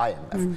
IMF?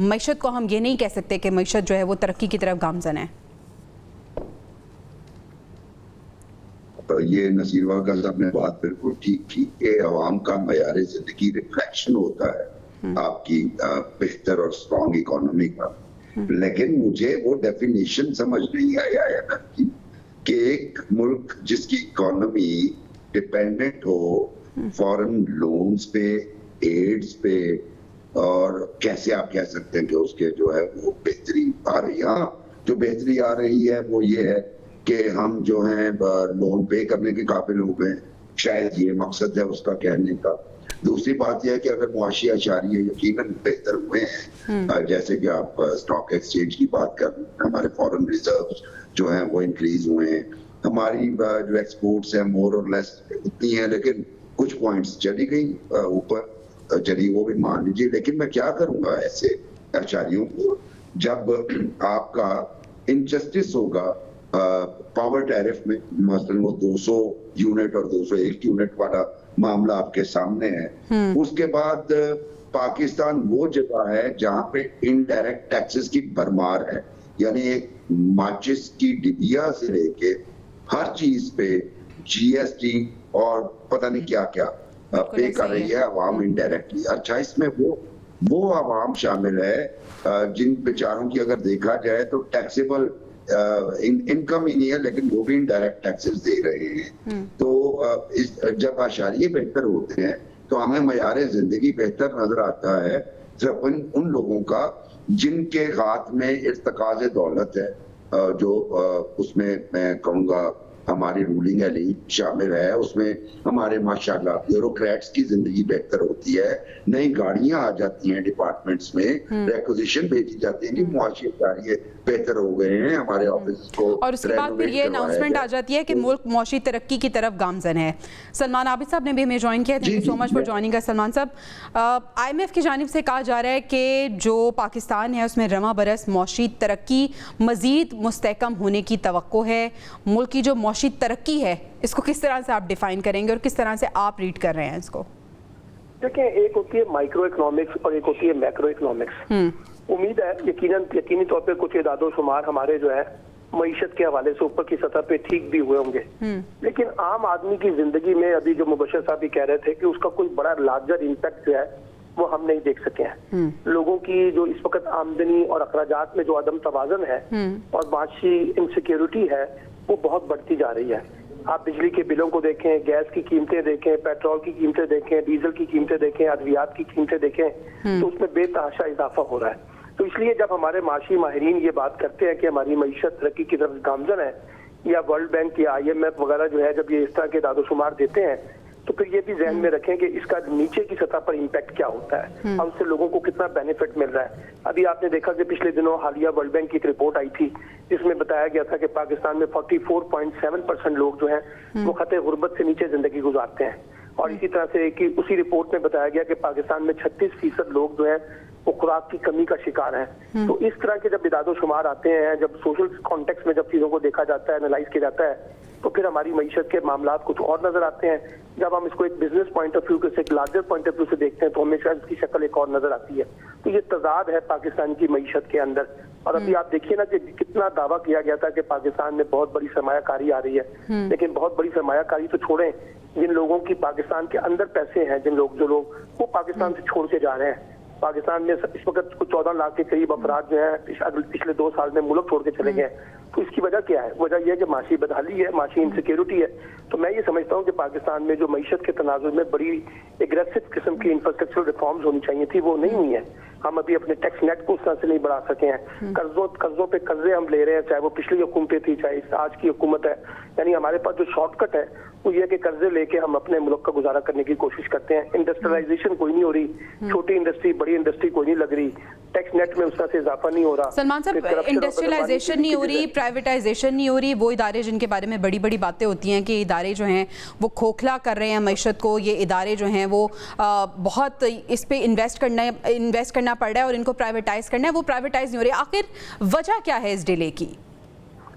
معیشت کو ہم یہ نہیں کہہ سکتے کہ معیشت جو ہے وہ ترقی کی طرف گامزن ہے. یہ نصیرہ کا صاحب نے بات بالکل ٹھیک کی کہ عوام کا معیار زندگی ریفلیکشن ہوتا ہے آپ کی بہتر اور اسٹرانگ اکانومی کا. لیکن مجھے وہ ڈیفینیشن سمجھ نہیں آیا کہ ایک ملک جس کی اکانومی ڈپینڈنٹ ہو فورن لونز پہ، ایڈز پہ، اور کیسے آپ کہہ سکتے ہیں کہ اس کے جو ہے وہ بہتری آ رہی ہے. ہاں جو بہتری آ رہی ہے وہ یہ ہے کہ ہم جو ہیں لون پے کرنے کے قابل ہو گئے، شاید یہ مقصد ہے اس کا کہنے کا. دوسری بات یہ ہے کہ اگر معاشی اشاریہ یقیناً بہتر ہوئے ہیں، جیسے کہ آپ اسٹاک ایکسچینج کی بات کر رہے ہیں، ہمارے فورن ریزروز جو ہیں وہ انکریز ہوئے ہیں، ہماری جو ایکسپورٹس ہیں مور اور لیس اتنی ہیں، لیکن کچھ پوائنٹس چلی گئی اوپر چلی، وہ بھی مان لیجیے. لیکن میں کیا کروں گا ایسے اشاریوں کو جب آپ کا انجسٹس ہوگا پاور ٹیرف میں، مثلا وہ 200 یونٹ اور 201 یونٹ والا معاملہ آپ کے سامنے ہے. اس کے بعد پاکستان وہ جگہ ہے جہاں پہ انڈائریکٹ ٹیکسز کی بھرمار ہے، یعنی ایک ماچس کی ڈبیا سے لے کے ہر چیز پہ جی ایس ٹی اور پتہ نہیں کیا کیا پے کر رہی ہے عوام انڈائریکٹلی. اچھا اس میں وہ عوام شامل ہے جن بیچاروں کی اگر دیکھا جائے تو ٹیکسیبل انکم ہی نہیں ہے، لیکن وہ بھی انڈائریکٹ ٹیکسز دے رہے ہیں. تو جب اشاریے بہتر ہوتے ہیں تو ہمیں معیار زندگی بہتر نظر آتا ہے صرف ان لوگوں کا جن کے ہاتھ میں ارتکاز دولت ہے، جو اس میں میں کہوں گا ہماری رولنگ ایلیٹ شامل ہے، اس میں ہمارے ماشاءاللہ بیوروکریٹس کی زندگی بہتر ہوتی ہے، نئی گاڑیاں آ جاتی ہیں ڈپارٹمنٹس میں، ریکوزیشن بھیجی جاتی ہے کہ معاشی ادارے بہتر ہو گئے ہیں، ہمارے آفس کو، اور اس کے بعد پھر یہ اناؤنسمنٹ آ جاتی ہے کہ ملک معاشی ترقی کی طرف گامزن ہے. سلمان عابد صاحب نے بھی ہمیں جوائن کیا. Thank you so much for joining اس. سلمان صاحب، آئی ایم ایف کی جانب سے کہا جا رہا ہے کہ جو پاکستان ہے اس میں رواں برس معاشی ترقی مزید مستحکم ہونے کی توقع ہے. ملک کی جو معاشی ترقی ہے اس کو کس طرح سے آپ ڈیفائن کریں گے اور کس طرح سے آپ ریڈ کر رہے ہیں اس کو؟ دیکھیں، ایک ہوتی ہے مائکرو اکنامکس اور ایک ہوتی ہے میکرو اکنامکس. امید ہے یقینی طور پہ کچھ اعداد و شمار ہمارے جو ہے معیشت کے حوالے سے اوپر کی سطح پہ ٹھیک بھی ہوئے ہوں گے، لیکن عام آدمی کی زندگی میں ابھی جو مبشر صاحب بھی کہہ رہے تھے کہ اس کا کوئی بڑا لارجر امپیکٹ جو ہے وہ ہم نہیں دیکھ سکے ہیں. لوگوں کی جو اس وقت آمدنی اور اخراجات میں جو عدم توازن ہے اور معاشی انسیکیورٹی ہے وہ بہت بڑھتی جا رہی ہے. آپ بجلی کے بلوں کو دیکھیں، گیس کی قیمتیں دیکھیں، پیٹرول کی قیمتیں دیکھیں، ڈیزل کی قیمتیں دیکھیں، ادویات کی قیمتیں دیکھیں، تو اس میں بے تحاشا اضافہ ہو رہا ہے. تو اس لیے جب ہمارے معاشی ماہرین یہ بات کرتے ہیں کہ ہماری معیشت ترقی کی طرف گامزن ہے، یا ورلڈ بینک یا آئی ایم ایف وغیرہ جو ہے جب یہ اس طرح کے اعداد و شمار دیتے ہیں، تو پھر یہ بھی ذہن میں رکھیں کہ اس کا نیچے کی سطح پر امپیکٹ کیا ہوتا ہے اور اس سے لوگوں کو کتنا بینیفٹ مل رہا ہے. ابھی آپ نے دیکھا کہ پچھلے دنوں حالیہ ورلڈ بینک کی ایک رپورٹ آئی تھی جس میں بتایا گیا تھا کہ پاکستان میں 44.7% لوگ جو ہیں وہ خطے غربت سے نیچے زندگی گزارتے ہیں. اور اسی طرح سے اسی رپورٹ میں بتایا گیا کہ پاکستان میں 36% لوگ جو ہیں وہ خوراک کی کمی کا شکار ہیں. تو اس طرح کے جب اعداد و شمار آتے ہیں، جب سوشل کانٹیکس میں جب چیزوں کو دیکھا جاتا ہے، انالائز کیا جاتا ہے، تو پھر ہماری معیشت کے معاملات کچھ اور نظر آتے ہیں. جب ہم اس کو ایک بزنس پوائنٹ آف ویو سے، ایک لارجر پوائنٹ آف ویو سے دیکھتے ہیں تو ہمیشہ اس کی شکل ایک اور نظر آتی ہے. تو یہ تضاد ہے پاکستان کی معیشت کے اندر. اور ابھی آپ دیکھیے نا کہ کتنا دعویٰ کیا گیا تھا کہ پاکستان میں بہت بڑی سرمایہ کاری آ رہی ہے، لیکن بہت بڑی سرمایہ کاری تو چھوڑیں، جن لوگوں کی پاکستان کے اندر پیسے ہیں، جو لوگ وہ پاکستان سے چھوڑ کے جا رہے ہیں. پاکستان میں اس وقت کچھ 14 لاکھ کے قریب افراد جو ہیں پچھلے 2 سال میں ملک چھوڑ کے چلے گئے. تو اس کی وجہ کیا ہے؟ وجہ یہ ہے کہ معاشی بدحالی ہے، معاشی انسیکیورٹی ہے. تو میں یہ سمجھتا ہوں کہ پاکستان میں جو معیشت کے تناظر میں بڑی ایگریسو قسم کی انفراسٹرکچرل ریفارمز ہونی چاہیے تھی، وہ نہیں ہوئی ہیں. ہم ابھی اپنے ٹیکس نیٹ کو اس طرح سے نہیں بڑھا سکے ہیں. قرضوں پہ قرضے ہم لے رہے ہیں، چاہے وہ پچھلی حکومتیں تھی چاہے آج کی حکومت ہے. یعنی ہمارے پاس جو شارٹ کٹ ہے وہ یہ کہ قرضے لے کے ہم اپنے ملک کا گزارا کرنے کی کوشش کرتے ہیں. انڈسٹریلائزیشن کوئی نہیں ہو رہی، چھوٹی انڈسٹری بڑی انڈسٹری کوئی نہیں لگ رہی، ٹیکس نیٹ میں اس طرح سے اضافہ نہیں ہو رہا. سلمان صاحب، انڈسٹریلائزیشن نہیں ہو رہی، پرائیویٹائزیشن نہیں ہو رہی. وہ ادارے جن کے بارے میں بڑی بڑی باتیں ہوتی ہیں کہ ادارے جو ہیں وہ کھوکھلا کر رہے ہیں معیشت کو، یہ ادارے جو ہیں وہ بہت اس پہ انویسٹ کرنا پڑ رہا ہے اور ان کو پرائیویٹائز کرنا ہے، وہ پرائیویٹائز نہیں ہو رہے. آخر وجہ کیا ہے اس ڈیلے کی؟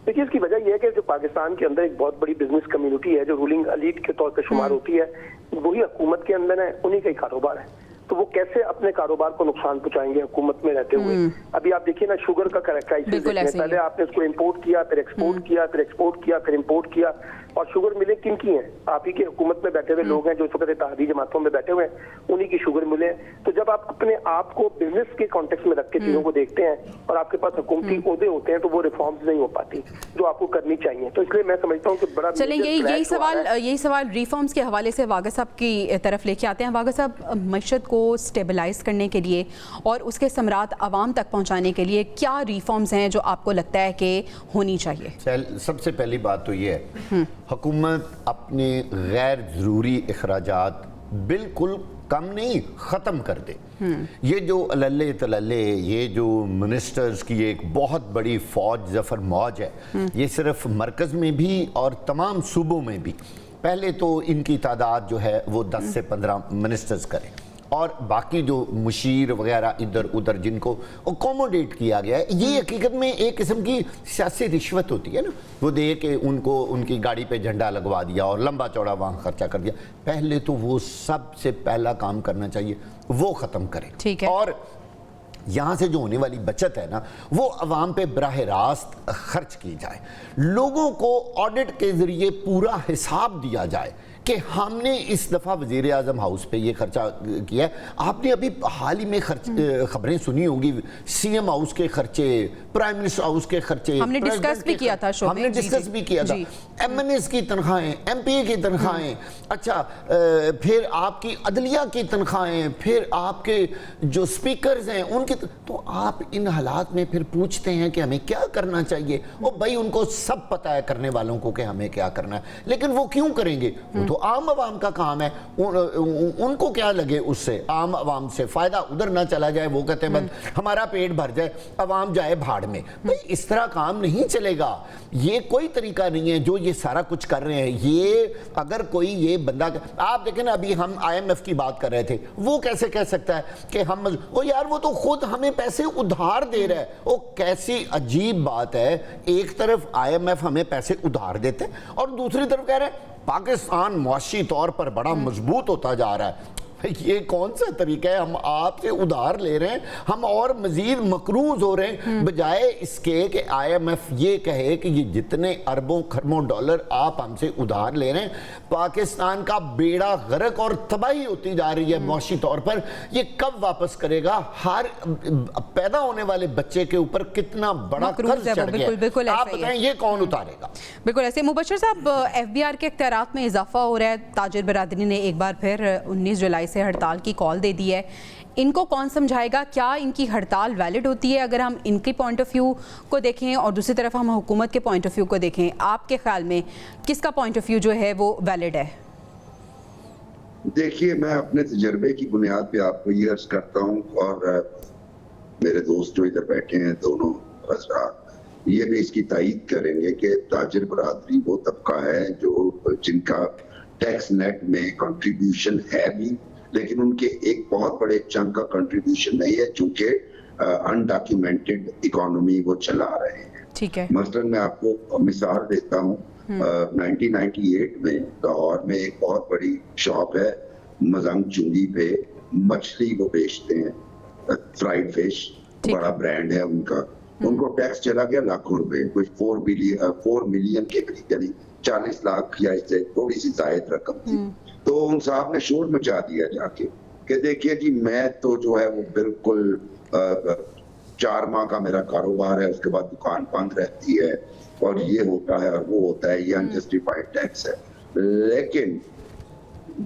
دیکھیے، اس کی وجہ یہ ہے کہ جو پاکستان کے اندر ایک بہت بڑی بزنس کمیونٹی ہے جو رولنگ ایلیٹ کے طور پہ شمار ہوتی ہے، وہی حکومت کے اندر ہے، انہی کا ہی کاروبار ہے. تو وہ کیسے اپنے کاروبار کو نقصان پہنچائیں گے حکومت میں رہتے ہوئے. ابھی آپ دیکھیے نا شوگر کا کرائسس, پہلے آپ نے اس کو امپورٹ کیا, پھر ایکسپورٹ کیا, پھر ایکسپورٹ کیا, پھر امپورٹ کیا, اور شوگر ملیں کن کی ہیں؟ آپ ہی کے حکومت میں بیٹھے ہوئے لوگ ہیں جو اس وقت اتحادی جماعتوں میں بیٹھے ہوئے ہیں, انہی کی شوگر ملیں. تو جب آپ اپنے آپ کو بزنس کے کانٹیکس میں رکھ کے چیزوں کو دیکھتے ہیں اور آپ کے پاس حکومتی عہدے ہوتے ہیں تو وہ ریفارمز نہیں ہو پاتی جو آپ کو کرنی چاہیے. تو اس لیے میں سمجھتا ہوں کہ بڑا چلیں یہی سوال ریفارمز کے حوالے سے واغا صاحب کی طرف لے کے آتے ہیں. واغا صاحب, معیشت کو سٹیبلائز کرنے کے لیے اور اس کے ثمرات عوام تک پہنچانے کے لیے کیا ریفارمز ہیں جو آپ کو لگتا ہے کہ ہونی چاہیے؟ سب سے پہلی بات تو یہ ہے, حکومت اپنے غیر ضروری اخراجات بالکل کم نہیں, ختم کر دے. یہ جو عللے تللے, یہ جو منسٹرز کی ایک بہت بڑی فوج, ظفر موج ہے, یہ صرف مرکز میں بھی اور تمام صوبوں میں بھی. پہلے تو ان کی تعداد جو ہے وہ 10 سے 15 منسٹرز کریں, اور باقی جو مشیر وغیرہ ادھر ادھر جن کو اکوموڈیٹ کیا گیا ہے, یہ حقیقت میں ایک قسم کی سیاسی رشوت ہوتی ہے نا. وہ دے کے ان کو ان کی گاڑی پہ جھنڈا لگوا دیا اور لمبا چوڑا وہاں خرچہ کر دیا. پہلے تو وہ سب سے پہلا کام کرنا چاہیے, وہ ختم کریں. اور یہاں سے جو ہونے والی بچت ہے نا, وہ عوام پہ براہ راست خرچ کی جائے. لوگوں کو آڈٹ کے ذریعے پورا حساب دیا جائے کہ ہم نے اس دفعہ وزیر اعظم ہاؤس پہ یہ خرچہ کیا ہے. آپ نے ابھی حال ہی میں خبریں سنی ہوں گی, سی ایم ہاؤس کے خرچے, پرائم منسٹر ہاؤس کے خرچے, ہم نے ڈسکس بھی کیا تھا, ایم این ایس کی تنخواہیں, ایم پی اے کی تنخواہیں, اچھا پھر آپ کی عدلیہ کی تنخواہیں, پھر آپ کے جو سپیکرز ہیں ان کی. تو آپ ان حالات میں پھر پوچھتے ہیں کہ ہمیں کیا کرنا چاہیے. اور بھائی ان کو سب پتہ ہے کرنے والوں کو کہ ہمیں کیا کرنا ہے, لیکن وہ کیوں کریں گے؟ وہ تو عام عوام کا کام ہے. ان کو کیا لگے اس سے, عام عوام سے فائدہ ادھر نہ چلا جائے. وہ کہتے ہیں بس ہمارا پیٹ بھر جائے, عوام جائے بھاڑ میں. بھئی اس طرح کام نہیں چلے گا. یہ کوئی طریقہ نہیں ہے جو یہ سارا کچھ کر رہے ہیں. یہ اگر کوئی یہ بندہ, آپ دیکھیں نا ابھی ہم آئی ایم ایف کی بات کر رہے تھے, وہ کیسے کہہ سکتا ہے کہ ہم, وہ یار وہ تو خود ہمیں پیسے ادھار دے رہا ہے. وہ کیسی عجیب بات ہے, ایک طرف آئی ایم ایف ہمیں پیسے ادھار دیتے ہیں اور دوسری طرف کہہ رہے ہیں پاکستان معاشی طور پر بڑا مضبوط ہوتا جا رہا ہے. یہ کون سا طریقہ ہے؟ ہم آپ سے ادھار لے رہے ہیں, ہم اور مزید مقروض ہو رہے ہیں, بجائے اس کے کہ آئی ایم ایف یہ کہے کہ یہ جتنے اربوں خربوں ڈالر آپ ہم سے ادھار لے رہے ہیں, پاکستان کا بیڑا غرق اور تباہی ہوتی جا رہی ہے معاشی طور پر, یہ کب واپس کرے گا؟ ہر پیدا ہونے والے بچے کے اوپر کتنا بڑا قرض چڑھ گیا, آپ بتائیں یہ کون اتارے گا؟ بالکل ایسے. مبشر صاحب, ایف بی آر کے اختیارات میں اضافہ ہو رہا ہے. تاجر برادری نے ایک بار پھر 19 جولائی سے ہڑتال کی کال دے دی ہے. ان کو کون سمجھائے گا؟ کیا ان کی ہڑتال ویلڈ ہوتی ہے اگر ہم ان کی پوائنٹ آف ویو کو دیکھیں اور دوسری طرف ہم حکومت کے پوائنٹ آف ویو کو دیکھیں؟ آپ کے خیال میں کس کا پوائنٹ آف ویو جو ہے وہ ویلڈ ہے؟ دیکھیے, میں اپنے تجربے کی بنیاد پہ آپ کو یہ عرض کرتا ہوں, اور میرے دوست جو ادھر بیٹھے ہیں دونوں حضرات یہ بھی اس کی تائید کریں گے کہ تاجر برادری وہ طبقہ ہے جو جن کا ٹیکس نیٹ میں کنٹریبیوشن ہے بھی, لیکن ان کے ایک بہت بڑے چنک کا کنٹریبیوشن نہیں ہے چونکہ انڈاکیومنٹڈ اکانومی وہ چلا رہے ہیں. ٹھیک ہے. مثلاً میں آپ کو مثال دیتا ہوں, 1998 میں لاہور میں ایک بہت بڑی شاپ ہے, مزنگ چنگی پہ مچھلی وہ بیچتے ہیں, فرائیڈ فش, بڑا برانڈ ہے ان کا. ان کو ٹیکس چلا گیا لاکھوں روپے, کچھ 4 ملین کے قریب, یعنی 40 لاکھ یا اس سے تھوڑی سی زائد رقم تھی. تو ان صاحب نے شور مچا دیا جا کے کہ دیکھیے جی میں تو جو ہے وہ بالکل 4 ماہ کا میرا کاروبار ہے, اس کے بعد دکان بند رہتی ہے اور یہ ہوتا ہے اور وہ ہوتا ہے, یہ انجسٹیفائڈ ٹیکس ہے. لیکن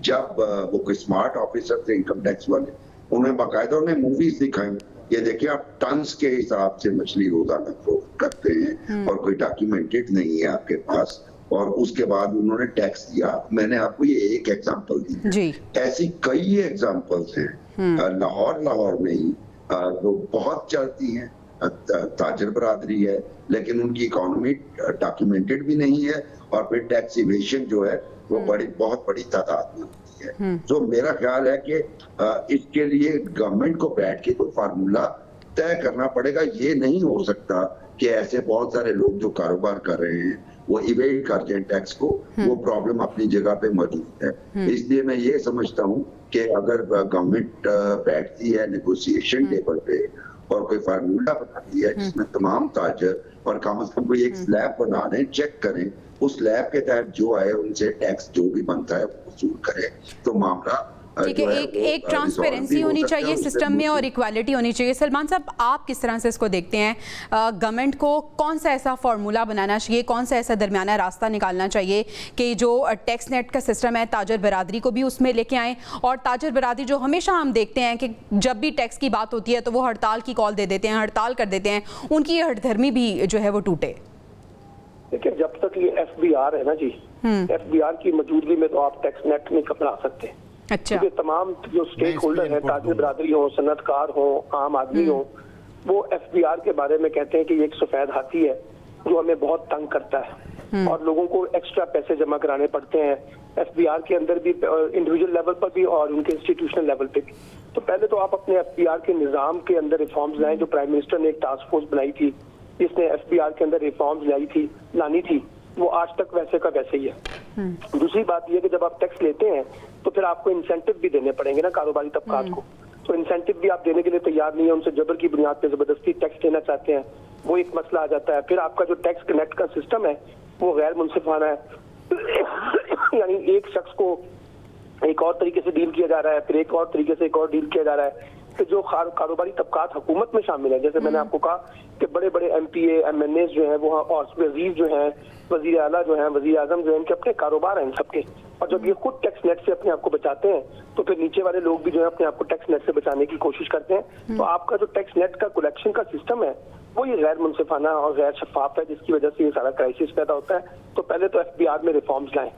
جب وہ کوئی اسمارٹ آفیسر تھے انکم ٹیکس والے, انہیں باقاعدہ انہیں موویز دکھائیں, یہ دیکھیں آپ ٹنز کے حساب سے مچھلی روزانہ فروخت کرتے ہیں اور کوئی ڈاکیومنٹڈ نہیں ہے آپ کے پاس, اور اس کے بعد انہوں نے ٹیکس دیا. میں نے آپ کو یہ ایک ایگزامپل دی, ایسی کئی ایگزامپلز ہیں لاہور میں ہی جو بہت چلتی ہیں. تاجر برادری ہے لیکن ان کی اکانومی ڈاکیومنٹڈ بھی نہیں ہے, اور پھر ٹیکس ایویشن جو ہے وہ بہت بڑی تعداد میں ہوتی ہے. تو میرا خیال ہے کہ اس کے لیے گورنمنٹ کو بیٹھ کے کوئی فارمولا طے کرنا پڑے گا. یہ نہیں ہو سکتا کہ ایسے بہت سارے لوگ جو کاروبار کر رہے ہیں وہ ایویڈ کرتے ہیں ٹیکس کو, وہ پرابلم اپنی جگہ پہ موجود ہے. اس لیے میں یہ سمجھتا ہوں کہ اگر گورنمنٹ بیٹھتی ہے نیگوسیشن ٹیبل پہ اور کوئی فارمولا بناتی ہے جس میں تمام تاجر اور کم از کم کوئی ایک سلیب بنا لیں, چیک کریں, اس سلیب کے تحت جو آئے ان سے ٹیکس جو بھی بنتا ہے وہ وصول کرے, تو معاملہ ٹھیک ہے. ایک ٹرانسپیرنسی ہونی چاہیے سسٹم میں اور ایکویلٹی ہونی چاہیے. سلمان صاحب, آپ کس طرح سے اس کو دیکھتے ہیں؟ گورنمنٹ کو کون سا ایسا فارمولا بنانا چاہیے, کون سا ایسا درمیانہ راستہ نکالنا چاہیے کہ جو ٹیکس نیٹ کا سسٹم ہے تاجر برادری کو بھی اس میں لے کے آئیں, اور تاجر برادری جو ہمیشہ ہم دیکھتے ہیں کہ جب بھی ٹیکس کی بات ہوتی ہے تو وہ ہڑتال کی کال دے دیتے ہیں, ہڑتال کر دیتے ہیں, ان کی یہ ہٹ دھرمی بھی جو ہے وہ ٹوٹے. دیکھیں, جب تک یہ FBR ہے نا جی, FBR کی موجودگی میں تو آپ ٹیکس نیٹ نہیں بنا سکتے. اچھا, تمام جو سٹیک ہولڈر ہیں, تاجر برادری ہوں, صنعت کار ہوں, عام آدمی ہوں, وہ FBR کے بارے میں کہتے ہیں کہ یہ ایک سفید ہاتھی ہے جو ہمیں بہت تنگ کرتا ہے اور لوگوں کو ایکسٹرا پیسے جمع کرانے پڑتے ہیں FBR کے اندر بھی, انڈیویجول لیول پر بھی اور ان کے انسٹیٹیوشنل لیول پہ بھی. تو پہلے تو آپ اپنے FBR کے نظام کے اندر ریفارمز لائیں, جو پرائم منسٹر نے ایک ٹاسک فورس بنائی تھی جس نے FBR کے اندر ریفارمز لانی تھی, وہ آج تک ویسے کا ویسے ہی ہے. دوسری بات یہ کہ جب آپ ٹیکس لیتے ہیں تو پھر آپ کو انسینٹو بھی دینے پڑیں گے نا کاروباری طبقات کو, تو انسینٹو بھی آپ دینے کے لیے تیار نہیں ہیں, ان سے جبر کی بنیاد پہ زبردستی ٹیکس لینا چاہتے ہیں, وہ ایک مسئلہ آ جاتا ہے. پھر آپ کا جو ٹیکس کنیکٹ کا سسٹم ہے وہ غیر منصفانہ ہے, یعنی ایک شخص کو ایک اور طریقے سے ڈیل کیا جا رہا ہے, پھر ایک اور طریقے سے ایک اور ڈیل کیا جا رہا ہے. کہ جو کاروباری طبقات حکومت میں شامل ہیں, جیسے میں نے آپ کو کہا کہ بڑے بڑے MPA MNAs جو ہیں وہ, اور وزیر جو ہیں, وزیر اعلیٰ جو ہیں, وزیر اعظم جو ہیں, ان کے اپنے کاروبار ہیں سب کے, اور جب یہ خود ٹیکس نیٹ سے اپنے آپ کو بچاتے ہیں تو پھر نیچے والے لوگ بھی جو ہے اپنے آپ کو ٹیکس نیٹ سے بچانے کی کوشش کرتے ہیں. تو آپ کا جو ٹیکس نیٹ کا کلیکشن کا سسٹم ہے وہ یہ غیر منصفانہ اور غیر شفاف ہے, جس کی وجہ سے یہ سارا کرائسس پیدا ہوتا ہے. تو پہلے تو FBR میں ریفارمز لائیں.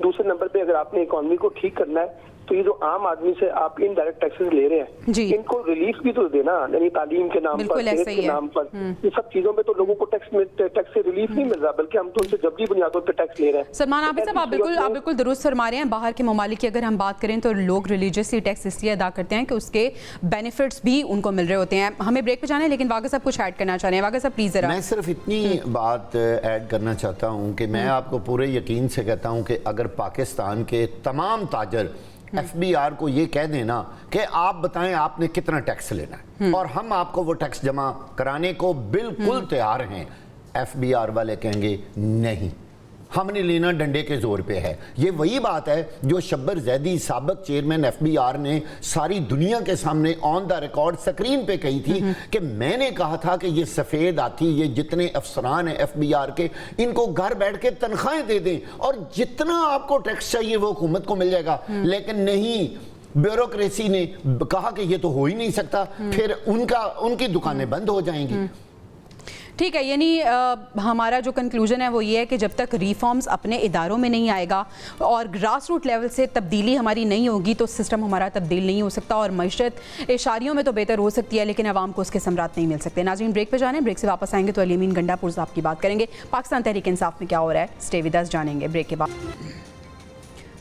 دوسرے نمبر پہ اگر آپ نے اکانومی کو ٹھیک کرنا ہے تو یہ جو عام آدمی سے آپ ان ڈائریکٹ ٹیکسز لے رہے ہیں جی, ان کو ریلیف بھی تو دینا, یعنی تعلیم کے نام پر, صحت کے نام پر, یہ سب چیزوں پہ تو لوگوں کو ٹیکس سے ریلیف نہیں مل رہا, بلکہ ہم تو ان سے جبری بنیادوں پہ ٹیکس لے رہے ہیں. سلمان عابد صاحب, آپ بالکل درست فرما رہے ہیں. باہر کے ممالک کی اگر ہم بات کریں تو لوگ ریلیجیسلی ٹیکس اس لیے ادا کرتے ہیں کہ اس کے بینیفٹس بھی ان کو مل رہے ہوتے ہیں. ہمیں بریک پہ جانا ہے, لیکن واقع صاحب کچھ ایڈ کرنا چاہ رہے ہیں. واقع صاحب پلیز ذرا. میں صرف اتنی بات ایڈ کرنا چاہتا ہوں کہ میں آپ کو پورے یقین سے کہتا ہوں کہ اگر پاکستان کے تمام تاجر FBR کو یہ کہہ دینا کہ آپ بتائیں آپ نے کتنا ٹیکس لینا ہے اور ہم آپ کو وہ ٹیکس جمع کرانے کو بالکل تیار ہیں, FBR والے کہیں گے نہیں, ہم نے لینا ڈنڈے کے زور پہ ہے. یہ وہی بات ہے جو شبر زیدی سابق چیئرمین FBR نے ساری دنیا کے سامنے آن دا ریکارڈ سکرین پہ کہی تھی کہ میں نے کہا تھا کہ یہ سفید ہاتھی, یہ جتنے افسران ہیں FBR کے, ان کو گھر بیٹھ کے تنخواہیں دے دیں اور جتنا آپ کو ٹیکس چاہیے وہ حکومت کو مل جائے گا. لیکن نہیں, بیوروکریسی نے کہا کہ یہ تو ہو ہی نہیں سکتا, پھر ان کی دکانیں بند ہو جائیں گی. ٹھیک ہے, یعنی ہمارا جو کنکلوژن ہے وہ یہ ہے کہ جب تک ریفارمز اپنے اداروں میں نہیں آئے گا اور گراس روٹ لیول سے تبدیلی ہماری نہیں ہوگی تو سسٹم ہمارا تبدیل نہیں ہو سکتا, اور معیشت اشاریوں میں تو بہتر ہو سکتی ہے لیکن عوام کو اس کے ثمرات نہیں مل سکتے. ناظرین, بریک پہ جانے, بریک سے واپس آئیں گے تو علی امین گنڈا پور صاحب کی بات کریں گے. پاکستان تحریک انصاف میں کیا ہو رہا ہے, اسٹے ود اس, جانیں گے بریک کے بعد.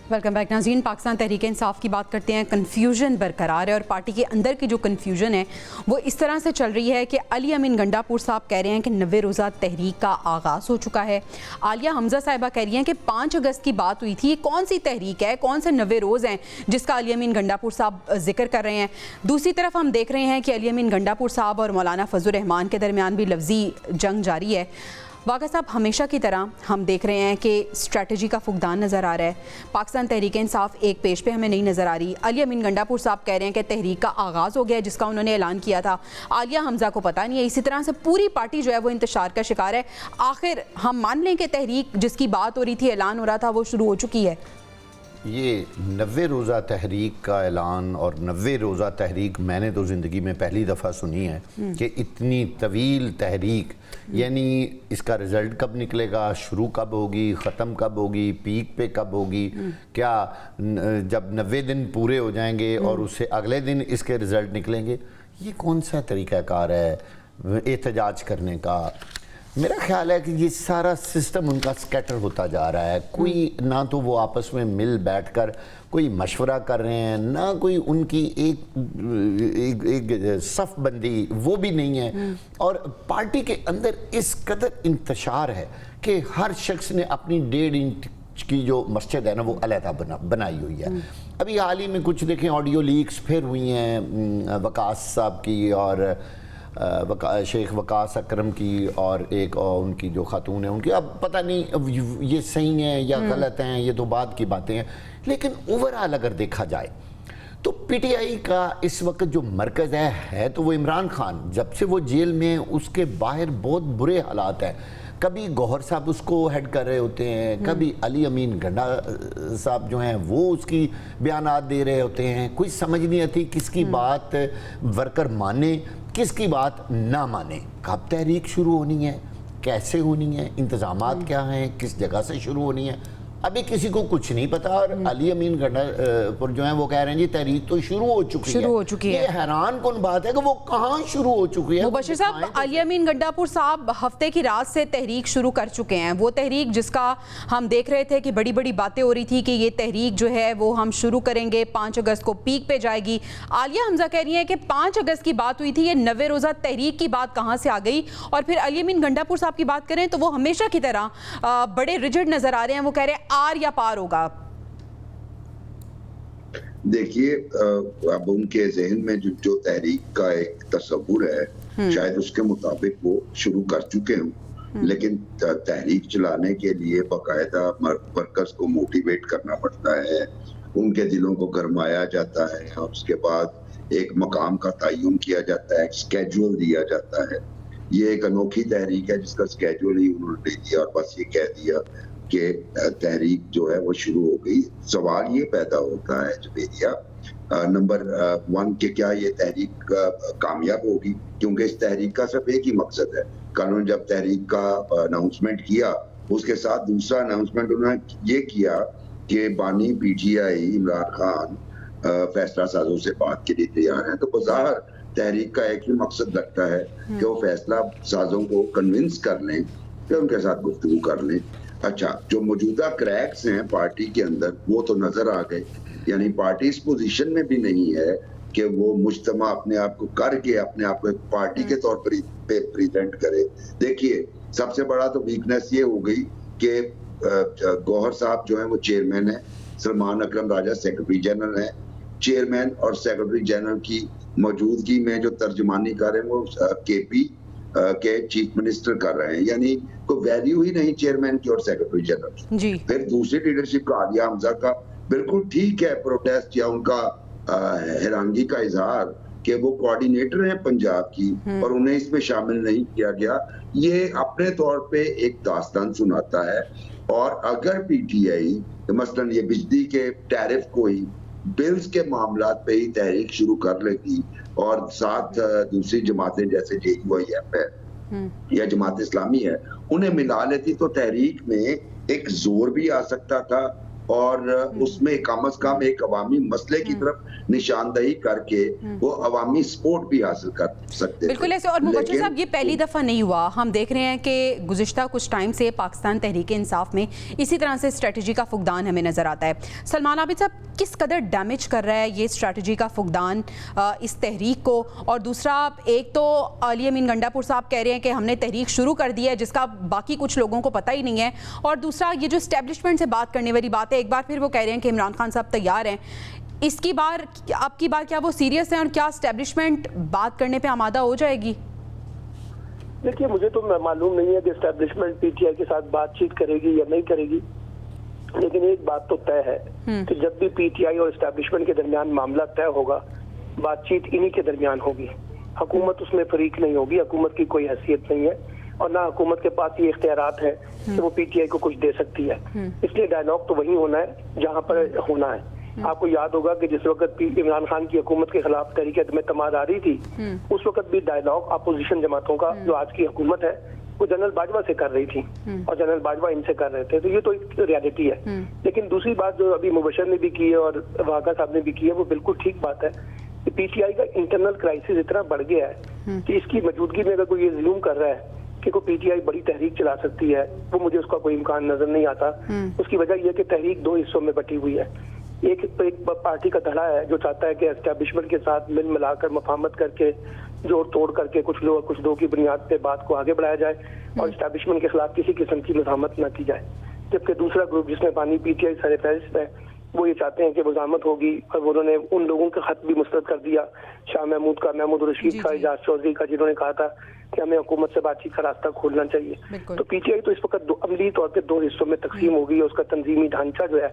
ویلکم بیک ناظرین. پاکستان تحریک انصاف کی بات کرتے ہیں. کنفیوژن برقرار ہے اور پارٹی کے اندر کی جو کنفیوژن ہے وہ اس طرح سے چل رہی ہے کہ علی امین گنڈا پور صاحب کہہ رہے ہیں کہ 90 روزہ تحریک کا آغاز ہو چکا ہے. عالیہ حمزہ صاحبہ کہہ رہی ہیں کہ 5 اگست کی بات ہوئی تھی, یہ کون سی تحریک ہے, کون سے 90 روز ہیں جس کا علی امین گنڈا پور صاحب ذکر کر رہے ہیں. دوسری طرف ہم دیکھ رہے ہیں کہ علی امین گنڈا پور صاحب اور مولانا فضل الرحمان کے درمیان بھی لفظی جنگ جاری ہے. واقع صاحب, ہمیشہ کی طرح ہم دیکھ رہے ہیں کہ اسٹریٹجی کا فقدان نظر آ رہا ہے. پاکستان تحریک انصاف ایک پیش پہ ہمیں نہیں نظر آ رہی. علی امین گنڈا پور صاحب کہہ رہے ہیں کہ تحریک کا آغاز ہو گیا ہے جس کا انہوں نے اعلان کیا تھا. عالیہ حمزہ کو پتہ نہیں ہے. اسی طرح سے پوری پارٹی جو ہے وہ انتشار کا شکار ہے. آخر ہم مان لیں کہ تحریک جس کی بات ہو رہی تھی, اعلان ہو رہا تھا, وہ شروع ہو چکی ہے. یہ 90 روزہ تحریک کا اعلان اور 90 روزہ تحریک میں نے تو زندگی میں پہلی دفعہ سنی ہے کہ اتنی طویل تحریک, یعنی اس کا رزلٹ کب نکلے گا, شروع کب ہوگی, ختم کب ہوگی, پیک پہ کب ہوگی, کیا جب 90 دن پورے ہو جائیں گے اور اس سے اگلے دن اس کے رزلٹ نکلیں گے. یہ کون سا طریقہ کار ہے احتجاج کرنے کا؟ میرا خیال ہے کہ یہ سارا سسٹم ان کا سکیٹر ہوتا جا رہا ہے. کوئی نہ تو وہ آپس میں مل بیٹھ کر کوئی مشورہ کر رہے ہیں, نہ کوئی ان کی ایک صف بندی وہ بھی نہیں ہے, اور پارٹی کے اندر اس قدر انتشار ہے کہ ہر شخص نے اپنی 1.5 انچ کی جو مسجد ہے نا وہ علیحدہ بنائی ہوئی ہے. ابھی حال ہی میں کچھ دیکھیں آڈیو لیکس پھر ہوئی ہیں وقاص صاحب کی اور شیخ وقاص اکرم کی اور ایک ان کی جو خاتون ہے ان کی, اب پتہ نہیں یہ صحیح ہیں یا غلط ہیں, یہ تو بعد کی باتیں ہیں. لیکن اوورآل اگر دیکھا جائے تو پی ٹی آئی کا اس وقت جو مرکز ہے تو وہ عمران خان, جب سے وہ جیل میں اس کے باہر بہت برے حالات ہیں. کبھی گوہر صاحب اس کو ہیڈ کر رہے ہوتے ہیں, کبھی علی امین گنڈا صاحب جو ہیں وہ اس کی بیانات دے رہے ہوتے ہیں. کوئی سمجھ نہیں آتی کس کی بات ورکر مانے کس کی بات نہ مانے. کب تحریک شروع ہونی ہے, کیسے ہونی ہے, انتظامات کیا ہیں, کس جگہ سے شروع ہونی ہے, ابھی کسی کو کچھ نہیں پتا. اور علی امین گنڈا پر جو ہیں وہ کہہ رہے ہیں جی تحریک تو شروع ہو چکی ہے. یہ حیران کن بات ہے کہ وہ کہاں شروع ہو چکی ہے. مبشر صاحب, علی امین گنڈا پور صاحب ہفتے کی رات سے تحریک شروع کر چکے ہیں. وہ تحریک جس کا ہم دیکھ رہے تھے کہ بڑی بڑی باتیں ہو رہی تھی کہ یہ تحریک جو ہے وہ ہم شروع کریں گے 5 اگست کو پیک پہ جائے گی. عالیہ حمزہ کہہ رہی ہیں کہ 5 اگست کی بات ہوئی تھی, یہ 90 روزہ تحریک کی بات کہاں سے آ گئی. اور پھر علی امین گنڈا پور صاحب کی بات کریں تو وہ ہمیشہ کی طرح بڑے ریجڈ نظر آ رہے ہیں. وہ کہہ رہے ہیں آر یا پار ہوگا. دیکھیے اب ان کے ذہن میں جو تحریک کا ایک تصور ہے شاید اس کے مطابق وہ شروع کر چکے ہوں, لیکن تحریک چلانے کے لیے باقاعدہ ورکرز کو موٹیویٹ کرنا پڑتا ہے, ان کے دلوں کو گرمایا جاتا ہے, اور اس کے بعد ایک مقام کا تعین کیا جاتا ہے, ایک سکیجول دیا جاتا ہے. یہ ایک انوکھی تحریک ہے جس کا سکیجول ہی انہوں نے دیا اور بس یہ کہہ دیا کہ تحریک جو ہے وہ شروع ہو گئی. سوال یہ پیدا ہوتا ہے جویریہ نمبر 1 کہ کیا یہ تحریک کامیاب ہوگی, کیونکہ اس تحریک کا صرف ایک ہی مقصد ہے. قانون جب تحریک کا اناؤنسمنٹ کیا اس کے ساتھ دوسرا اناؤنسمنٹ انہوں نے یہ کیا کہ بانی P T I Imran Khan فیصلہ سازوں سے بات کے لیے تیار ہیں. تو بظاہر تحریک کا ایک ہی مقصد لگتا ہے کہ وہ فیصلہ سازوں کو کنونس کر لیں کہ ان کے ساتھ گفتگو کر لیں. اچھا, جو موجودہ کریکس ہیں پارٹی کے اندر وہ تو نظر آ گئے, یعنی پارٹی اس پوزیشن میں بھی نہیں ہے کہ وہ مجتمع اپنے آپ کو کر کے اپنے آپ کو ایک پارٹی کے طور پر پریزنٹ کرے. دیکھیے سب سے بڑا تو ویکنیس یہ ہو گئی کہ گوہر صاحب جو ہیں وہ چیئرمین ہیں, سلمان اکرم راجہ سیکرٹری جنرل ہیں. چیئرمین اور سیکرٹری جنرل کی موجودگی میں جو ترجمانی کر رہے ہیں وہ کے پی کے چیف منسٹر کر رہے ہیں, یعنی کوئی ویلیو ہی نہیں چیئرمین کی اور سیکرٹری جنرل کی. پھر دوسری لیڈرشپ کا عالیہ حمزہ کا بالکل ٹھیک ہے پروٹیسٹ یا ان کا حیرانگی کا اظہار کہ وہ کوارڈینیٹر ہیں پنجاب کی اور انہیں اس میں شامل نہیں کیا گیا. یہ اپنے طور پہ ایک داستان سناتا ہے. اور اگر پی ٹی آئی مثلاً یہ بجلی کے ٹیرف کو ہی بلز کے معاملات پہ ہی تحریک شروع کر لیتی اور ساتھ دوسری جماعتیں جیسے جے یو آئی ایف ہے یا جماعت اسلامی ہے انہیں ملا لیتی تو تحریک میں ایک زور بھی آ سکتا تھا اور اس میں کم از کم ایک عوامی مسئلے کی طرف نشاندہی کر کے وہ عوامی سپورٹ بھی حاصل کر سکتے تھے. بالکل ایسے. اور مبشر صاحب یہ پہلی دفعہ نہیں ہوا, ہم دیکھ رہے ہیں کہ گزشتہ کچھ ٹائم سے پاکستان تحریک انصاف میں اسی طرح سے اسٹریٹجی کا فقدان ہمیں نظر آتا ہے. سلمان عابد صاحب, کس قدر ڈیمیج کر رہا ہے یہ اسٹریٹجی کا فقدان اس تحریک کو؟ اور دوسرا, ایک تو علی امین گنڈا پور صاحب کہہ رہے ہیں کہ ہم نے تحریک شروع کر دی ہے جس کا باقی کچھ لوگوں کو پتہ ہی نہیں ہے, اور دوسرا یہ جو اسٹیبلشمنٹ سے بات کرنے والی بات ہے, ایک بار پھر وہ کہہ رہے ہیں کہ عمران خان صاحب تیار ہیں. اس کی بار آپ کی بار کیا وہ سیریس ہیں اور کیا اسٹیبلشمنٹ بات کرنے پہ آمادہ ہو جائے گی؟ دیکھیے مجھے تو معلوم نہیں ہے کہ اسٹیبلشمنٹ پی ٹی آئی کے ساتھ بات چیت کرے گی یا نہیں کرے گی, لیکن ایک بات تو طے ہے کہ جب بھی پی ٹی آئی اور اسٹیبلشمنٹ کے درمیان معاملہ طے ہوگا بات چیت انہی کے درمیان ہوگی. حکومت اس میں فریق نہیں ہوگی, حکومت کی کوئی حیثیت نہیں ہے اور نہ حکومت کے پاس یہ اختیارات ہیں کہ وہ پی ٹی آئی کو کچھ دے سکتی ہے. اس لیے ڈائلاگ تو وہیں ہونا ہے جہاں پر ہونا ہے. آپ کو یاد ہوگا کہ جس وقت عمران خان کی حکومت کے خلاف تحریک عدم اعتماد آ رہی تھی اس وقت بھی ڈائلاگ اپوزیشن جماعتوں کا جو آج کی حکومت ہے وہ جنرل باجوہ سے کر رہی تھی اور جنرل باجوہ ان سے کر رہے تھے. تو یہ تو ایک ریالٹی ہے. لیکن دوسری بات جو ابھی مبشر نے بھی کی ہے اور واقعہ صاحب نے بھی کی ہے وہ بالکل ٹھیک بات ہے کہ پی ٹی آئی کا انٹرنل کرائسس اتنا بڑھ گیا ہے کہ اس کی موجودگی میں اگر کوئی یہ زیوم کر رہا ہے کہ کوئی پی ٹی آئی بڑی تحریک چلا سکتی ہے، وہ مجھے اس کا کوئی امکان نظر نہیں آتا. اس کی وجہ یہ کہ تحریک دو حصوں میں بٹی ہوئی ہے. ایک پارٹی کا دھڑا ہے جو چاہتا ہے کہ اسٹیبلشمنٹ کے ساتھ مل ملا کر مفاہمت کر کے جوڑ توڑ کر کے کچھ لوگوں کی بنیاد پہ بات کو آگے بڑھایا جائے اور اسٹیبلشمنٹ کے خلاف کسی قسم کی مزاحمت نہ کی جائے. جبکہ دوسرا گروپ جس میں پانی پی ٹی آئی سر فہرست ہے وہ یہ چاہتے ہیں کہ مزاحمت ہوگی، اور انہوں نے ان لوگوں کا خط بھی مسترد کر دیا، شاہ محمود کا، محمود رشید کا، اعجاز چودھری کا، جنہوں نے کہا تھا کہ ہمیں حکومت سے بات چیت کا راستہ کھولنا چاہیے. تو پی ٹی آئی تو اس وقت عملی طور پہ دو حصوں میں تقسیم ہو گئی ہے. اس کا تنظیمی ڈھانچہ جو ہے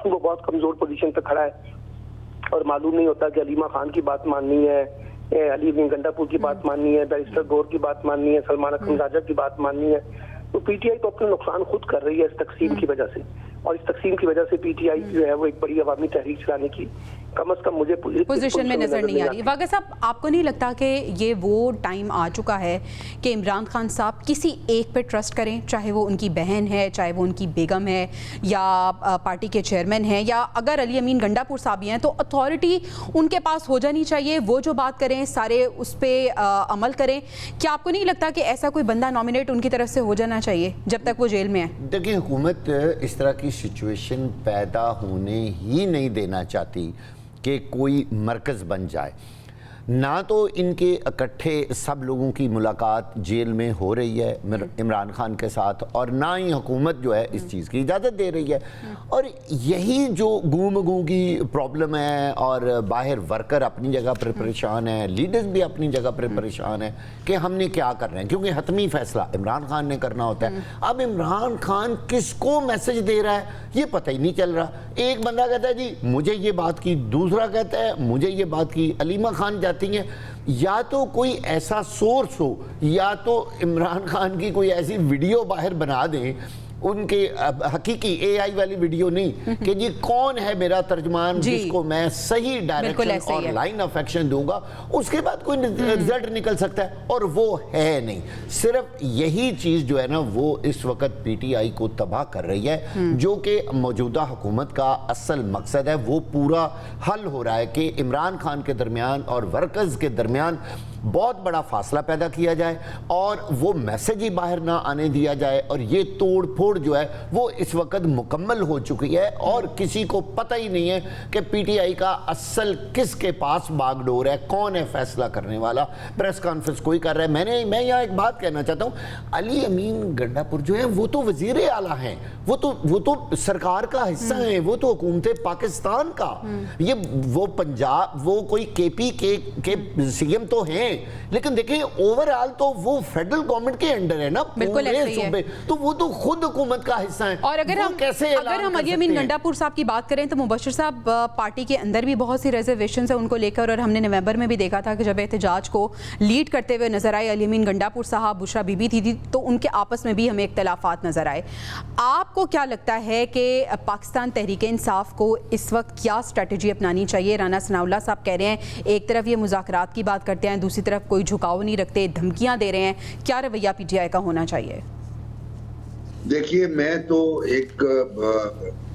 وہ بہت کمزور پوزیشن پہ کھڑا ہے، اور معلوم نہیں ہوتا کہ علیمہ خان کی بات ماننی ہے، علی امین گنڈا پور کی بات ماننی ہے، بیرسٹر گور کی بات ماننی ہے، سلمان اکرم راجہ کی بات ماننی ہے. تو پی ٹی آئی تو اپنا نقصان خود کر رہی ہے اس تقسیم کی وجہ سے، اور اس تقسیم کی وجہ سے پی ٹی آئی جو ہے وہ ایک بڑی عوامی تحریک چلانے کی کم از کم مجھے پوزیشن میں نظر نہیں آ رہی. واقع صاحب، آپ کو نہیں لگتا کہ یہ وہ ٹائم آ چکا ہے کہ عمران خان صاحب کسی ایک پہ ٹرسٹ کریں، چاہے وہ ان کی بہن ہے، چاہے وہ ان کی بیگم ہے، یا پارٹی کے چیئرمین ہیں، یا اگر علی امین گنڈا پور صاحب ہیں تو اتھارٹی ان کے پاس ہو جانی چاہیے، وہ جو بات کریں سارے اس پہ عمل کریں؟ کیا آپ کو نہیں لگتا کہ ایسا کوئی بندہ نامنیٹ ان کی طرف سے ہو جانا چاہیے جب تک وہ جیل میں ہے؟ دیکھیں، حکومت اس طرح کی سچویشن پیدا ہونے ہی نہیں دینا چاہتی کہ کوئی مرکز بن جائے. نہ تو ان کے اکٹھے سب لوگوں کی ملاقات جیل میں ہو رہی ہے عمران خان کے ساتھ، اور نہ ہی حکومت جو ہے اس چیز کی اجازت دے رہی ہے. اور یہی جو گوں کی پرابلم ہے، اور باہر ورکر اپنی جگہ پر پریشان ہیں، لیڈرز بھی اپنی جگہ پر پریشان ہیں کہ ہم نے کیا کرنا ہے، کیونکہ حتمی فیصلہ عمران خان نے کرنا ہوتا ہے. اب عمران خان کس کو میسج دے رہا ہے یہ پتہ ہی نہیں چل رہا. ایک بندہ کہتا ہے جی مجھے یہ بات کی، دوسرا کہتا ہے مجھے یہ بات کی. علیمہ خان جاتی ہیں، یا تو کوئی ایسا سورس ہو، یا تو عمران خان کی کوئی ایسی ویڈیو باہر بنا دیں، ان کے حقیقی اے آئی والی ویڈیو نہیں کہ جی کون ہے میرا ترجمان جس کو میں صحیح ڈائریکشن اور لائن آف ایکشن دوں گا، اس کے بعد کوئی رزلٹ نکل سکتا ہے. اور وہ ہے نہیں. صرف یہی چیز جو ہے نا وہ اس وقت پی ٹی آئی کو تباہ کر رہی ہے، جو کہ موجودہ حکومت کا اصل مقصد ہے. وہ پورا حل ہو رہا ہے کہ عمران خان کے درمیان اور ورکرز کے درمیان بہت بڑا فاصلہ پیدا کیا جائے، اور وہ میسج ہی باہر نہ آنے دیا جائے. اور یہ توڑ پھوڑ جو ہے وہ اس وقت مکمل ہو چکی ہے، اور کسی کو پتہ ہی نہیں ہے کہ پی ٹی آئی کا اصل کس کے پاس باغ ڈور ہے، کون ہے فیصلہ کرنے والا. پریس کانفرنس کوئی کر رہا ہے. میں یہاں ایک بات کہنا چاہتا ہوں، علی امین گنڈا پور جو ہے وہ تو وزیر اعلیٰ ہیں، وہ تو سرکار کا حصہ ہیں، وہ تو حکومت پاکستان کا، یہ وہ پنجاب، وہ کوئی کے پی کے سی ایم تو ہیں، لیکن دیکھیں اوورآل تو وہ فیڈرل گورنمنٹ کے انڈر ہے نا پورے صوبے، تو وہ تو خود حکومت کا حصہ ہیں. اور اگر ہم علی امین گنڈا پور صاحب کی بات کریں تو مبشر صاحب، پارٹی کے اندر بھی بہت سی ریزرویشنز ہیں ان کو لے کر، اور ہم نے نومبر میں بھی دیکھا تھا کہ جب احتجاج کو لیڈ کرتے ہوئے نظر آئے علی امین گنڈا پور صاحب، بشرا بی بی تھی، تو ان کے آپس میں بھی ہمیں اختلافات نظر آئے. آپ کو کیا لگتا ہے کہ پاکستان تحریک انصاف کو اس وقت کیا اسٹریٹجی اپنانی چاہیے؟ رانا ثناء اللہ صاحب کہہ رہے ہیں ایک طرف یہ مذاکرات کی بات کرتے ہیں، دوسری طرف کوئی جھکاؤ نہیں رکھتے، دھمکیاں دے رہے ہیں. کیا رویہ پی ٹی آئی کا ہونا چاہیے؟ دیکھیے، میں تو ایک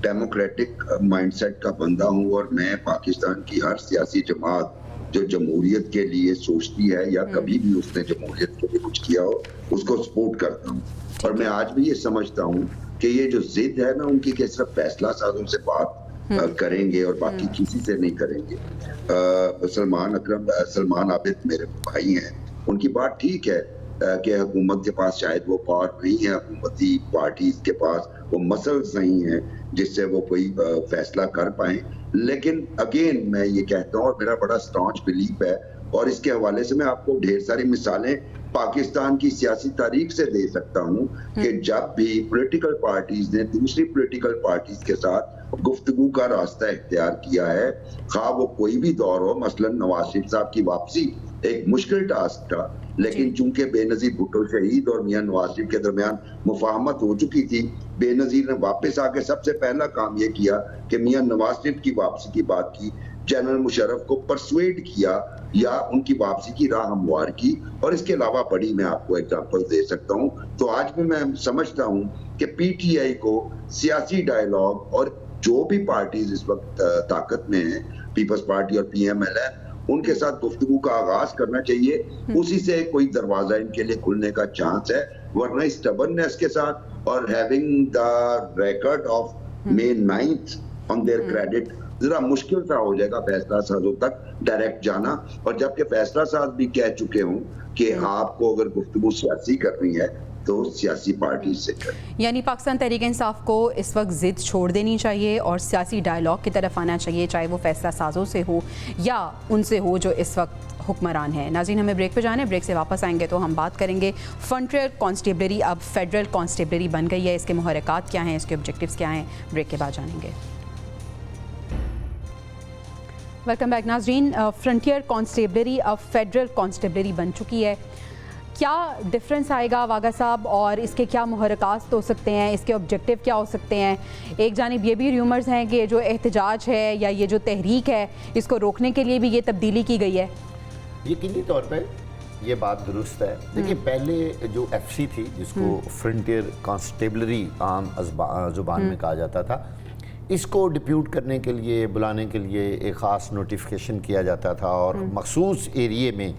ڈیموکریٹک مائنڈ سیٹ کا بندہ ہوں، اور میں پاکستان کی ہر سیاسی جماعت جو جمہوریت کے لیے سوچتی ہے یا کبھی بھی اس نے جمہوریت کے لیے کچھ کیا ہو اس کو سپورٹ کرتا ہوں. اور میں آج بھی یہ سمجھتا ہوں کہ یہ جو ضد ہے نا ان کی کہ صرف فیصلہ سازوں سے بات کریں گے اور باقی کسی سے نہیں کریں گے. سلمان عابد میرے بھائی ہیں، ان کی بات ٹھیک ہے کہ حکومت کے پاس شاید وہ پاور نہیں ہے، حکومتی پارٹیز کے پاس وہ مسلز نہیں ہیں جس سے وہ کوئی فیصلہ کر پائیں. لیکن اگین میں یہ کہتا ہوں، اور میرا بڑا اسٹانچ بلیف ہے، اور اس کے حوالے سے میں آپ کو ڈھیر ساری مثالیں پاکستان کی سیاسی تاریخ سے دے سکتا ہوں کہ جب بھی پولیٹیکل پارٹیز نے دوسری پولیٹیکل پارٹیز کے ساتھ گفتگو کا راستہ اختیار کیا ہے، خواہ وہ کوئی بھی دور ہو. مثلا نواز شریف صاحب کی واپسی ایک مشکل ٹاسک تھا، لیکن چونکہ بے نظیر بھٹو شہید اور میاں نواز شریف کے درمیان مفاہمت ہو چکی تھی، بے نظیر نے واپس آ کے سب سے پہلا کام یہ کیا کہ میاں نواز شریف کی واپسی کی بات کی، جنرل مشرف کو پرسویڈ کیا یا ان کی واپسی کی راہ ہموار کی. اور اس کے علاوہ بڑی میں آپ کو ایگزامپل دے سکتا ہوں. تو آج بھی میں سمجھتا ہوں کہ پی ٹی آئی کو سیاسی ڈائیلاگ، اور جو بھی پارٹیز اس وقت طاقت میں ہیں، پیپلز پارٹی اور پی ایم ایل ہے، ان کے ساتھ گفتگو کا آغاز کرنا چاہیے, اسی سے کوئی دروازہ ان کے لیے کھلنے کا چانس ہے. ورنہ اسٹبرنس کے ساتھ اور having the record of May 9th on their credit ذرا مشکل سا ہو جائے گا فیصلہ سازوں تک ڈائریکٹ جانا. اور جبکہ فیصلہ ساز بھی کہہ چکے ہوں کہ آپ کو اگر گفتگو سیاسی کرنی ہے تو سیاسی پارٹی سے کریں. یعنی پاکستان تحریک انصاف کو اس وقت ضد چھوڑ دینی چاہیے اور سیاسی ڈائلاگ کی طرف آنا چاہیے, چاہے وہ فیصلہ سازوں سے ہو یا ان سے ہو جو اس وقت حکمران ہے. ناظرین, ہمیں بریک پہ جانا ہے, بریک سے واپس آئیں گے تو ہم بات کریں گے فرنٹیئر کانسٹیبلری اب فیڈرل کانسٹیبلری بن گئی ہے, اس کے محرکات کیا ہیں, اس کے آبجیکٹیوز کیا ہیں, بریک کے بعد جانیں گے. ویلکم بیک ناظرین. فرنٹیئر کانسٹیبلری اب فیڈرل کانسٹیبلری بن چکی ہے. کیا ڈفرینس آئے گا واگا صاحب, اور اس کے کیا محرکات ہو سکتے ہیں, اس کے آبجیکٹیو کیا ہو سکتے ہیں؟ ایک جانب یہ بھی ریومرز ہیں کہ جو احتجاج ہے یا یہ جو تحریک ہے اس کو روکنے کے لیے بھی یہ تبدیلی کی گئی ہے. یقینی طور پہ یہ بات درست ہے. دیکھیے, پہلے جو ایف سی تھی جس کو فرنٹیئر کانسٹیبلری عام زبان میں کہا جاتا تھا, اس کو ڈپیوٹ کرنے کے لیے, بلانے کے لیے ایک خاص نوٹیفیکیشن کیا جاتا تھا اور مخصوص ایریے میں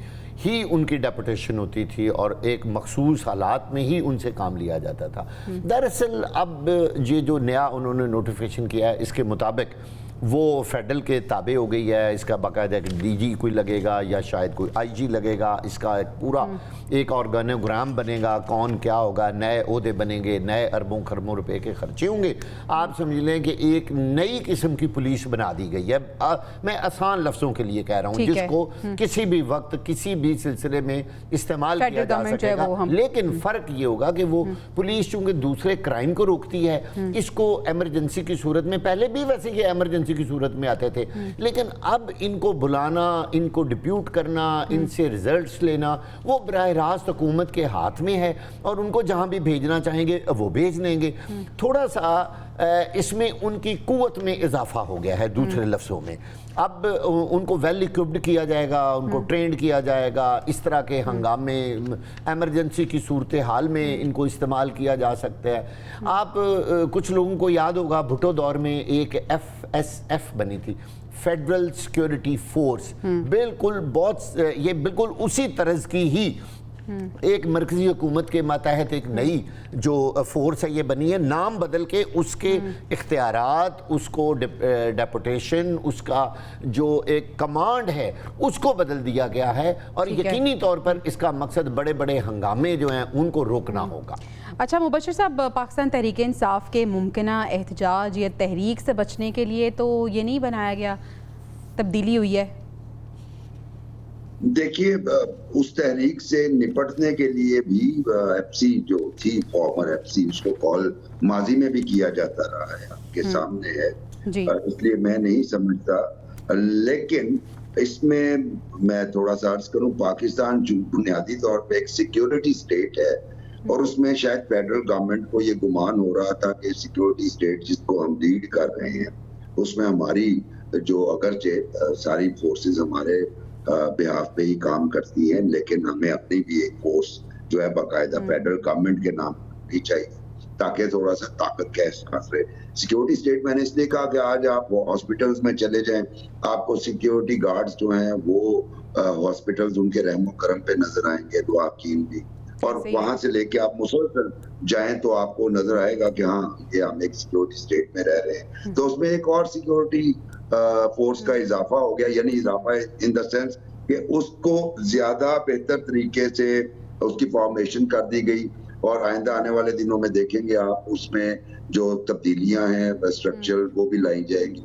ہی ان کی ڈیپوٹیشن ہوتی تھی اور ایک مخصوص حالات میں ہی ان سے کام لیا جاتا تھا. دراصل اب یہ جو نیا انہوں نے نوٹیفیکیشن کیا ہے اس کے مطابق وہ فیڈرل کے تابع ہو گئی ہے. اس کا باقاعدہ ایک ڈی جی کوئی لگے گا یا شاید کوئی آئی جی لگے گا, اس کا ایک پورا ایک آرگانوگرام بنے گا, کون کیا ہوگا, نئے عہدے بنیں گے, نئے اربوں خربوں روپے کے خرچے ہوں گے. آپ سمجھ لیں کہ ایک نئی قسم کی پولیس بنا دی گئی ہے. میں آسان لفظوں کے لیے کہہ رہا ہوں, جس کو کسی بھی وقت کسی بھی سلسلے میں استعمال کیا جا سکے گا. لیکن فرق یہ ہوگا کہ وہ پولیس چونکہ دوسرے کرائم کو روکتی ہے, اس کو ایمرجنسی کی صورت میں, پہلے بھی ویسے یہ ایمرجنسی کی صورت میں آتے تھے, لیکن اب ان کو بلانا, ان کو ڈپیوٹ کرنا, ان سے ریزلٹس لینا وہ براہ راست حکومت کے ہاتھ میں ہے اور ان کو جہاں بھی بھیجنا چاہیں گے وہ بھیج لیں گے. تھوڑا سا اس میں ان کی قوت میں اضافہ ہو گیا ہے. دوسرے لفظوں میں اب ان کو ویل اکوپڈ کیا جائے گا, ان کو ٹرینڈ کیا جائے گا, اس طرح کے ہنگامے ایمرجنسی کی صورتحال میں ان کو استعمال کیا جا سکتا ہے. آپ کچھ لوگوں کو یاد ہوگا بھٹو دور میں ایک FSF بنی تھی, فیڈرل سیکیورٹی فورس. بالکل یہ بالکل اسی طرز کی ہی ایک مرکزی حکومت کے ماتحت ایک نئی جو فورس ہے یہ بنی ہے. نام بدل کے اس کے اختیارات, اس کو ڈیپوٹیشن, اس کا جو ایک کمانڈ ہے اس کو بدل دیا گیا ہے. اور یقینی طور پر اس کا مقصد بڑے بڑے ہنگامے جو ہیں ان کو روکنا ہوگا. اچھا مبشر صاحب, پاکستان تحریک انصاف کے ممکنہ احتجاج یا تحریک سے بچنے کے لیے تو یہ نہیں بنایا گیا, تبدیلی ہوئی ہے؟ دیکھیے, اس تحریک سے نپٹنے کے لیے بھی ایف سی جو تھی, فارمر ایف سی, اس کو کال ماضی میں بھی کیا جاتا رہا ہے, آپ کے سامنے ہے, اس لیے میں نہیں سمجھتا. لیکن اس میں تھوڑا سا عرض کروں, پاکستان جو بنیادی طور پہ ایک سیکیورٹی سٹیٹ ہے اور اس میں شاید فیڈرل گورنمنٹ کو یہ گمان ہو رہا تھا کہ سیکیورٹی سٹیٹ جس کو ہم لیڈ کر رہے ہیں اس میں ہماری جو اگرچہ ساری فورسز ہمارے بہاف پہ ہی کام کرتی ہیں, لیکن ہمیں اپنی بھی ایک فورس جو ہے باقاعدہ فیڈرل گورنمنٹ کے نام بھی چاہیے تاکہ تھوڑا سا طاقت کا احساس رہے. سیکیورٹی سٹیٹ میں نے اس لیے کہا کہ آج آپ ہاسپٹلز میں چلے جائیں, آپ کو سیکیورٹی گارڈز جو ہیں وہ ہاسپٹلز ان کے رحم و کرم پہ نظر آئیں گے, دعا کین بھی, اور وہاں سے لے کے آپ مسلسل جائیں تو آپ کو نظر آئے گا کہ ہاں یہ ہم ایک سیکیورٹی سٹیٹ میں رہ رہے ہیں. تو اس میں ایک اور سیکیورٹی فورس کا اضافہ ہو گیا, یعنی اضافہ ان دا سینس کہ اس کو زیادہ بہتر طریقے سے اس کی فارمیشن کر دی گئی, اور آئندہ آنے والے دنوں میں دیکھیں گے آپ اس میں جو تبدیلیاں ہیں اسٹرکچر وہ بھی لائی جائے گی,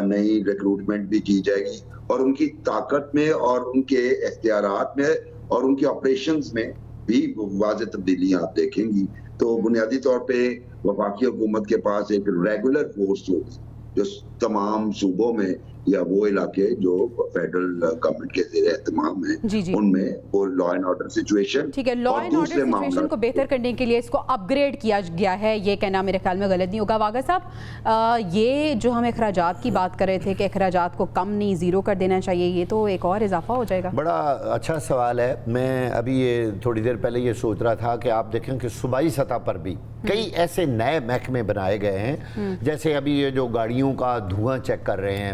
نئی ریکروٹمنٹ بھی کی جائے گی, اور ان کی طاقت میں اور ان کے اختیارات میں اور ان کے آپریشنز میں بھی واضح تبدیلیاں آپ دیکھیں گی. تو بنیادی طور پہ وفاقی حکومت کے پاس ایک ریگولر فورس ہوگی جو تمام صوبوں میں یا وہ علاقے جو فیڈرل گورنمنٹ کے زیر اہتمام ہیں ان میں وہ لا اینڈ آرڈر سچویشن, ٹھیک ہے, لا اینڈ آرڈر سچویشن کو بہتر کرنے کے لیے اس کو اپ گریڈ کیا گیا ہے, یہ کہنا میرے خیال میں غلط نہیں ہوگا. واگا صاحب, یہ جو ہم اخراجات کی بات کر رہے تھے کہ اخراجات کو کم نہیں, زیرو کر دینا چاہیے, یہ تو ایک اور اضافہ ہو جائے گا. بڑا اچھا سوال ہے. میں ابھی یہ تھوڑی دیر پہلے یہ سوچ رہا تھا کہ آپ دیکھیں کہ صوبائی سطح پر بھی کئی ایسے نئے محکمے بنائے گئے ہیں, جیسے ابھی یہ جو گاڑیوں کا دھواں چیک کر رہے ہیں,